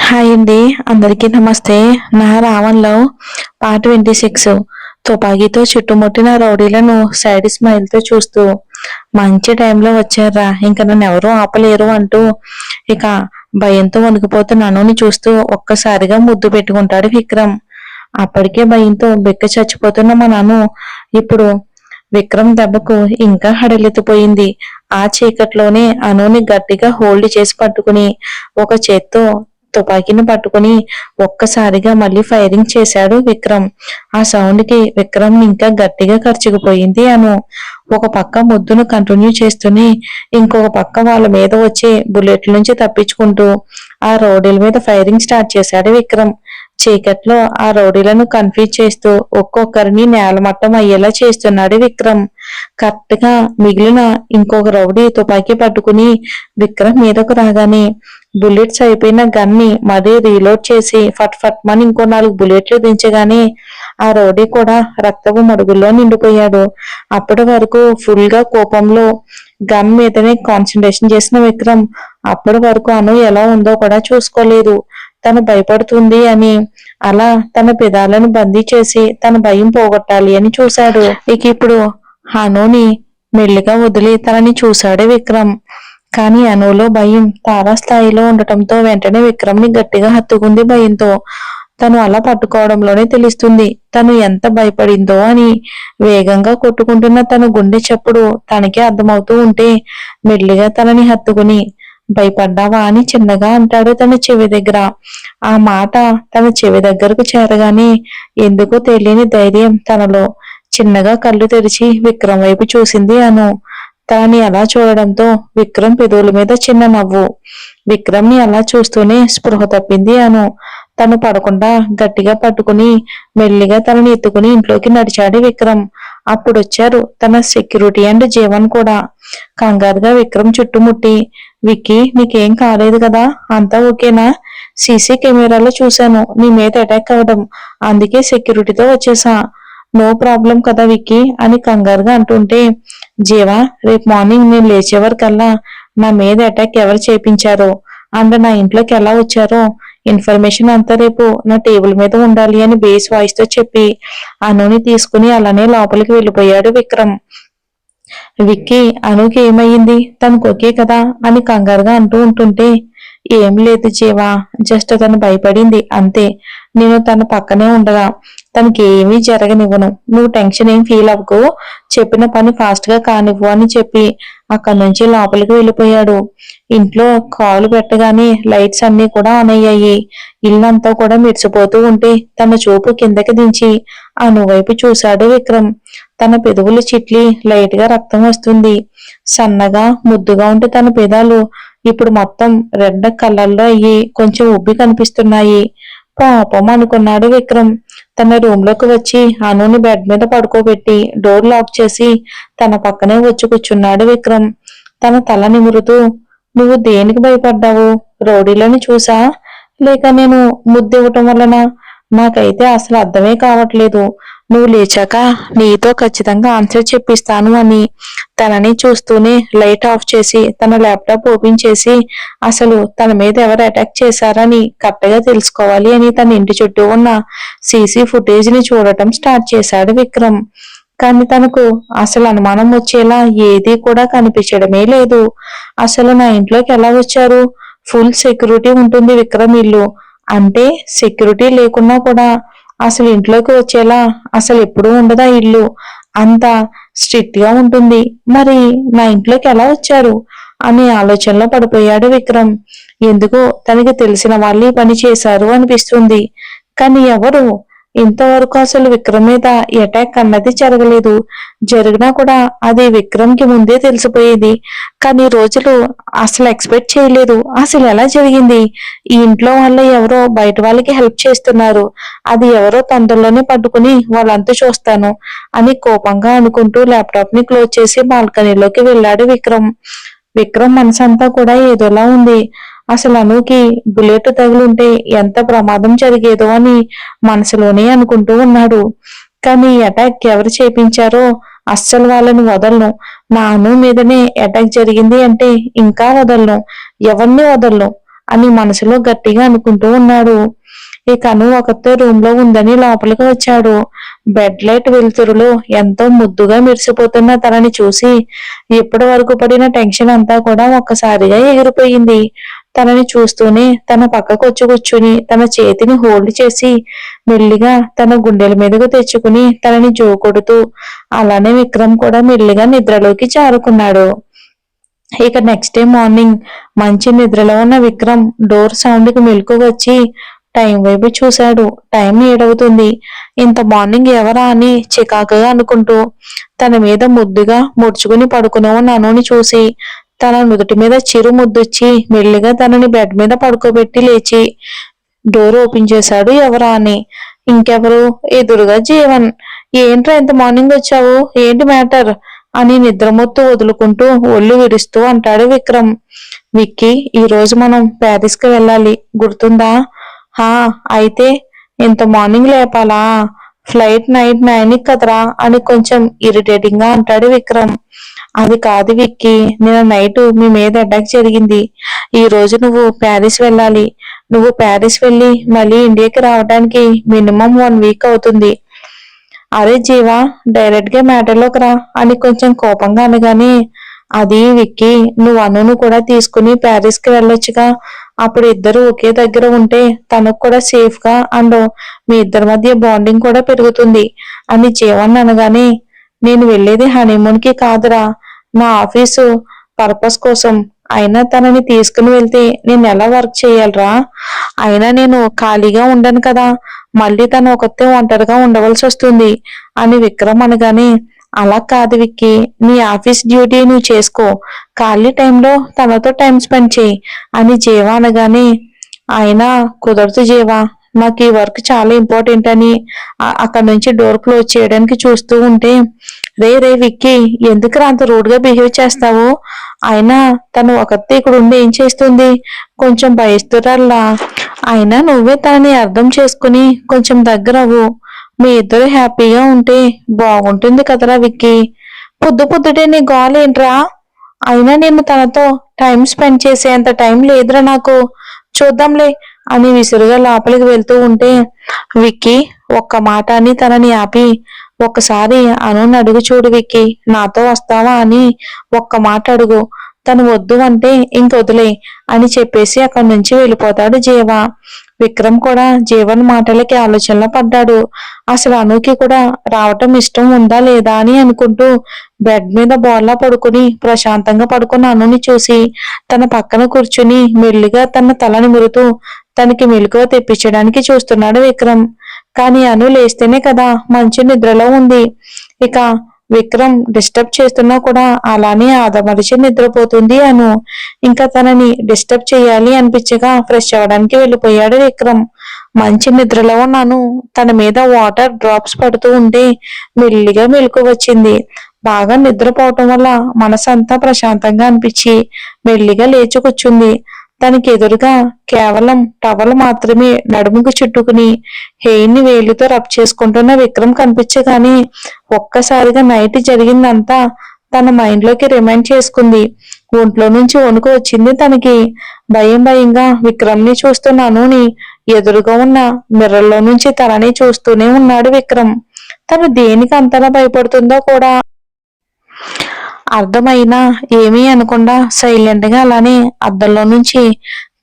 Hi అండి. అందరికీ నమస్తే. నా రావణ్‌లో పార్ట్ 26 తుపాకీతో చుట్టుముట్టిన రౌడీలను సైడ్ స్మైల్‌తో చూస్తూ మంచి టైంలో వచ్చార్రా! ఇంక నన్నెవరూ ఆపలేరు అంటూ ఇక భయంతో వణికిపోతున్న అనుని చూస్తూ ఒక్కసారిగా ముద్దు పెట్టుకుంటాడు విక్రమ్. అప్పటికే భయంతో బిక్క చచ్చిపోతున్న మా అను ఇప్పుడు విక్రమ్ దెబ్బకు ఇంకా హడలెత్తిపోయింది. ఆ చీకట్లోనే అనుని గట్టిగా హోల్డ్ చేసి పట్టుకుని ఒక చేత్తో తుపాకీని పట్టుకుని ఒక్కసారిగా మళ్ళీ ఫైరింగ్ చేశాడు విక్రమ్. ఆ సౌండ్ కి విక్రమ్ ఇంకా గట్టిగా కరుచుకుపోయింది అను. ఒక పక్క ముద్దును కంటిన్యూ చేస్తూనే ఇంకొక పక్క వాళ్ళ మీద వచ్చే బుల్లెట్ల నుంచి తప్పించుకుంటూ ఆ రౌడీల మీద ఫైరింగ్ స్టార్ట్ చేశాడు విక్రమ్. చీకట్లో ఆ రౌడీలను కన్ఫ్యూజ్ చేస్తూ ఒక్కొక్కరిని నేలమట్టం అయ్యేలా చేస్తున్నాడు విక్రమ్. కరెక్ట్ గా మిగిలిన ఇంకొక రౌడీ తుపాకీ పట్టుకుని విక్రమ్ మీదకు రాగానే బుల్లెట్స్ అయిపోయిన గన్ ని మరీ రీలోడ్ చేసి ఫట్ ఫట్ మని ఇంకో 4 బుల్లెట్లు దించగానే ఆ రౌడీ కూడా రక్తపు మడుగుల్లో నిండిపోయాడు. అప్పటి వరకు ఫుల్ గా కోపంలో గన్ మీదనే కాన్సన్ట్రేషన్ చేసిన విక్రమ్ అప్పటి వరకు అను ఎలా ఉందో కూడా చూసుకోలేదు. తను భయపడుతుంది అని అలా తన పెదాలను బందీ చేసి తన భయం పోగొట్టాలి అని చూశాడు. ఇక ఇప్పుడు అనుని మెల్లిగా వదిలి తనని చూశాడు విక్రమ్. కానీ అనులో భయం తారాస్థాయిలో ఉండటంతో వెంటనే విక్రమ్ ని గట్టిగా హత్తుకుంది భయంతో. తను అలా పట్టుకోవడంలోనే తెలుస్తుంది తను ఎంత భయపడిందో అని. వేగంగా కొట్టుకుంటున్న తన గుండె చప్పుడు తనకే అర్థమవుతూ ఉంటే మెల్లిగా తనని హత్తుకుని భయపడ్డావా అని చిన్నగా అంటాడు తన చెవి దగ్గర. ఆ మాట తన చెవి దగ్గరకు చేరగానే ఎందుకో తెలియని ధైర్యం తనలో. చిన్నగా కళ్ళు తెరిచి విక్రమ్ వైపు చూసింది అను. తనని అలా చూడడంతో విక్రమ్ పెదవుల మీద చిన్న నవ్వు. విక్రమ్ ని అలా చూస్తూనే స్పృహ తప్పింది అను. తను పడకుండా గట్టిగా పట్టుకుని మెల్లిగా తనని ఎత్తుకుని ఇంట్లోకి నడిచాడు విక్రమ్. అప్పుడొచ్చారు తన సెక్యూరిటీ అండ్ జీవన్ కూడా. కంగారుగా విక్రమ్ చుట్టుముట్టి, విక్కీ నీకేం కాలేదు కదా, అంతా ఓకేనా? సీసీ కెమెరాలో చూశాను నీ మీద అటాక్ అవ్వడం, అందుకే సెక్యూరిటీతో వచ్చేసా. నో ప్రాబ్లం కదా విక్కీ అని కంగారుగా అంటుంటే, జీవా రేపు మార్నింగ్ నేను లేచేవరకల్లా నా మీద అటాక్ ఎవరు చేపించారో అండ్ నా ఇంట్లోకి ఎలా వచ్చారో ఇన్ఫర్మేషన్ అంతా రేపు నా టేబుల్ మీద ఉండాలి అని బేస్ వాయిస్ తో చెప్పి అనుని తీసుకుని అలానే లోపలికి వెళ్ళిపోయాడు విక్రమ్. విక్కీ అనుకి ఏమయ్యింది, తనకు ఓకే కదా అని కంగారుగా అంటూ ఉంటుంటే, ఏం లేదు జీవా, జస్ట్ తను భయపడింది అంతే. నేను తన పక్కనే ఉండగా తనకి ఏమీ జరగనివ్వను, నువ్వు టెన్షన్ ఏం ఫీల్ అవ్వకు, చెప్పిన పని ఫాస్ట్ గా కానివ్వు అని చెప్పి అక్కడి నుంచి లోపలికి వెళ్ళిపోయాడు. ఇంట్లో కాలు పెట్టగానే లైట్స్ అన్ని కూడా ఆన్ అయ్యాయి. ఇల్లంతా కూడా మెరిసిపోతూ ఉంటే తన చూపు కిందకి దించి అను వైపు చూశాడు విక్రమ్. తన పెదవులు చిట్లి లైట్ గా రక్తం వస్తుంది. సన్నగా ముద్దుగా ఉంటే తన పెదాలు ఇప్పుడు మొత్తం రెడ్ కలర్లో అయ్యి కొంచెం ఉబ్బి కనిపిస్తున్నాయి. పాపం అనుకున్నాడు విక్రమ్. తన రూమ్ లోకి వచ్చి అనుని బెడ్ మీద పడుకోబెట్టి డోర్ లాక్ చేసి తన పక్కనే వచ్చి కూర్చున్నాడు విక్రమ్. తన తల నిమురుతూ, నువ్వు దేనికి భయపడ్డావు? రౌడీలని చూసా, లేక నేను ముద్దివ్వటం వలన? నాకైతే అసలు అర్థమే కావట్లేదు. నువ్వు లేచాక నీతో ఖచ్చితంగా ఆన్సర్ చెప్పిస్తాను అని తనని చూస్తూనే లైట్ ఆఫ్ చేసి తన ల్యాప్టాప్ ఓపెన్ చేసి అసలు తన మీద ఎవరు అటాక్ చేశారని కరెక్ట్గా తెలుసుకోవాలి అని తన ఇంటి చుట్టూ ఉన్న సీసీ ఫుటేజ్ ని చూడటం స్టార్ట్ చేశాడు విక్రమ్. కానీ తనకు అసలు అనుమానం వచ్చేలా ఏదీ కూడా కనిపించడమే లేదు. అసలు నా ఇంట్లోకి ఎలా వచ్చారు? ఫుల్ సెక్యూరిటీ ఉంటుంది విక్రమ్ ఇల్లు అంటే, సెక్యూరిటీ లేకున్నా కూడా అసలు ఇంట్లోకి వచ్చేలా అసలు ఎప్పుడూ ఉండదా ఇల్లు, అంత స్ట్రిక్ట్ గా ఉంటుంది. మరి నా ఇంట్లోకి ఎలా వచ్చారు అనే ఆలోచనలో పడిపోయాడు విక్రమ్. ఎందుకో తనకి తెలిసిన వాళ్ళే పని చేశారు అనిపిస్తుంది. కానీ ఎవరు? ఇంతవరకు అసలు విక్రమ్ మీద అటాక్ అన్నది జరగలేదు. జరిగినా కూడా అది విక్రమ్ కి ముందే తెలిసిపోయేది. కానీ రోజులు అసలు ఎక్స్పెక్ట్ చేయలేదు. అసలు ఎలా జరిగింది? ఈ ఇంట్లో వాళ్ళు ఎవరో బయట వాళ్ళకి హెల్ప్ చేస్తున్నారు, అది ఎవరో తొందరలోనే పట్టుకుని వాళ్ళంతా చూస్తాను అని కోపంగా అనుకుంటూ ల్యాప్టాప్ ని క్లోజ్ చేసి బాల్కనీలోకి వెళ్ళాడు విక్రమ్. విక్రమ్ మనసంతా కూడా ఏదోలా ఉంది. అసలు అనుకి బుల్లెట్ తగిలింటే ఎంత ప్రమాదం జరిగేదో అని మనసులోనే అనుకుంటూ ఉన్నాడు. కానీ అటాక్ ఎవరు చేపించారో అస్సలు వాళ్ళని వదలను. నా అను మీదనే అటాక్ జరిగింది అంటే ఇంకా వదలను, ఎవరిని వదలను. అని మనసులో గట్టిగా అనుకుంటూ ఉన్నాడు. ఇక అను ఒకతే రూమ్ లో ఉందని లోపలికి వచ్చాడు. బెడ్ లైట్ వెలుతురులో ఎంతో ముద్దుగా మెరిసిపోతున్న తనని చూసి ఇప్పటి వరకు పడిన టెన్షన్ అంతా కూడా ఒక్కసారిగా ఎగిరిపోయింది. తనని చూస్తూనే తన పక్కకు వచ్చి కూర్చుని తన చేతిని హోల్డ్ చేసి మెల్లిగా తన గుండెల మీదకు తెచ్చుకుని తనని జోకొడుతూ అలానే విక్రమ్ కూడా మెల్లిగా నిద్రలోకి జారుకున్నాడు. ఇక నెక్స్ట్ డే మార్నింగ్ మంచి నిద్రలో ఉన్న విక్రమ్ డోర్ సౌండ్ కి మెలకు వచ్చి టైం వైపు చూశాడు. టైం 7 ఇంత మార్నింగ్ ఎవరా అని చికాకుగా అనుకుంటూ తన మీద ముద్దుగా ముడుచుకుని పడుకుని ఉన్న అనుని చూసి తన నుదుటి మీద చిరు ముద్దొచ్చి మెల్లిగా తనని బెడ్ మీద పడుకోబెట్టి లేచి డోర్ ఓపెన్ చేశాడు ఎవరా అని. ఇంకెవరు, ఎదురుగా జీవన్. ఏంట్రా ఇంత మార్నింగ్ వచ్చావు, ఏంటి మ్యాటర్ అని నిద్రమొత్తు వదులుకుంటూ ఒళ్ళు విరుస్తూ అంటాడు విక్రమ్. విక్కీ, ఈ రోజు మనం ప్యారిస్ కి వెళ్ళాలి, గుర్తుందా? హా, అయితే ఇంత మార్నింగ్ లేపాలా? ఫ్లైట్ నైట్ 9 కదరా అని కొంచెం ఇరిటేటింగ్ గా అంటాడు విక్రమ్. అది కాదు విక్కీ, నిన్న నైట్ మీ మీద అటాక్ జరిగింది. ఈ రోజు నువ్వు ప్యారిస్ వెళ్ళాలి. నువ్వు ప్యారిస్ వెళ్ళి మళ్ళీ ఇండియాకి రావడానికి మినిమం 1 వీక్ అవుతుంది. అరే జీవా, డైరెక్ట్ గా మ్యాటర్లోకి రా అని కొంచెం కోపంగా అనగానే, అది విక్కీ, నువ్వు అనును కూడా తీసుకుని ప్యారిస్ కి వెళ్ళొచ్చుగా. అప్పుడు ఇద్దరు ఒకే దగ్గర ఉంటే తనకు కూడా సేఫ్ గా అండ్ మీ ఇద్దరి మధ్య బాండింగ్ కూడా పెరుగుతుంది అని జీవన్ అనగానే, నేను వెళ్ళేది హనీమూన్ కి కాదురా, నా ఆఫీసు పర్పస్ కోసం. అయినా తనని తీసుకుని వెళ్తే నేను ఎలా వర్క్ చేయాలరా? అయినా నేను ఖాళీగా ఉండను కదా, మళ్ళీ తను ఒకతే ఒంటరిగా ఉండవలసి వస్తుంది అని విక్రమ్ అనగానే, అలా కాదు విక్కీ, నీ ఆఫీస్ డ్యూటీ నువ్వు చేసుకో, ఖాళీ టైంలో తనతో టైం స్పెండ్ చేయి అని జీవా అనగానే, అయినా కుదరదు జీవా, నాకు ఈ వర్క్ చాలా ఇంపార్టెంట్ అని అక్కడ నుంచి డోర్ క్లోజ్ చేయడానికి చూస్తూ ఉంటే, రే విక్కీ, ఎందుకు అంత రూడ్ గా బిహేవ్ చేస్తావు? అయినా తను ఒకతే ఇక్కడ ఉండి ఏం చేస్తుంది? కొంచెం భయస్తురాల్లా. అయినా నువ్వే తనని అర్థం చేసుకుని కొంచెం దగ్గర అవ్వు. మీ ఇద్దరు హ్యాపీగా ఉంటే బాగుంటుంది కదరా విక్కీ. పొద్దుటే నీ గోల్ ఏంట్రా? అయినా నేను తనతో టైం స్పెండ్ చేసేంత టైం లేదురా నాకు, చూద్దాంలే అని విసురుగా లోపలికి వెళ్తూ ఉంటే, విక్కీ ఒక్క మాట అని తనని ఆపి, ఒక్కసారి అను అడుగు చూడు విక్కీ, నాతో వస్తావా అని ఒక్క మాట అడుగు. తను వద్దు అంటే ఇంకొదిలే అని చెప్పేసి అక్కడి నుంచి వెళ్ళిపోతాడు జీవ. విక్రమ్ కూడా జీవన్ మాటలకి ఆలోచనలో పడ్డాడు. అసలు అనుకి కూడా రావటం ఇష్టం ఉందా లేదా అని అనుకుంటూ బెడ్ మీద బోర్లా పడుకుని ప్రశాంతంగా పడుకున్న అనుని చూసి తన పక్కన కూర్చుని మెల్లిగా తన తల నిమురుతూ తనకి మెలకువ తెప్పించడానికి చూస్తున్నాడు విక్రమ్. కానీ అను లేస్తేనే కదా మంచి నిద్రలో ఉంది. ఇక విక్రమ్ డిస్టర్బ్ చేస్తున్నా కూడా అలానే ఆదమరిచి నిద్రపోతుంది అను. ఇంకా తనని డిస్టర్బ్ చేయాలి అనిపించగా ఫ్రెష్ అవ్వడానికి వెళ్ళిపోయాడు విక్రమ్. మంచి నిద్రలో ఉన్నాను, తన మీద వాటర్ డ్రాప్స్ పడుతూ ఉంటే మెల్లిగా మెలకు వచ్చింది. బాగా నిద్రపోవటం వల్ల మనసంతా ప్రశాంతంగా అనిపించి మెల్లిగా లేచి కూర్చుంది. తనకి ఎదురుగా కేవలం టవల్ మాత్రమే నడుముకు చుట్టుకుని హెయిర్ని వేలుతో రబ్ చేసుకుంటున్న విక్రమ్ కనిపించగానే ఒక్కసారిగా నైట్ జరిగిందంతా తన మైండ్ లోకి రిమైండ్ చేసుకుంది. ఒంట్లో నుంచి వణుకు వచ్చింది తనకి. భయంగా విక్రమ్ ని చూస్తున్నాను అని ఎదురుగా ఉన్న మిర్రర్ లో నుంచి తనని చూస్తూనే ఉన్నాడు విక్రమ్. తను దేనికి అంతలా భయపడుతుందో కూడా అర్థమైనా ఏమీ అనకుండా సైలెంట్ గా అలానే అద్దంలో నుంచి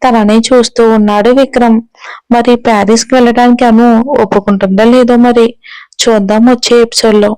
తనని చూస్తూ ఉన్నాడు విక్రమ్. మరి ప్యారిస్ కి వెళ్ళడానికి అను ఒప్పుకుంటుందో లేదో మరి చూద్దాం వచ్చే ఎపిసోడ్ లో.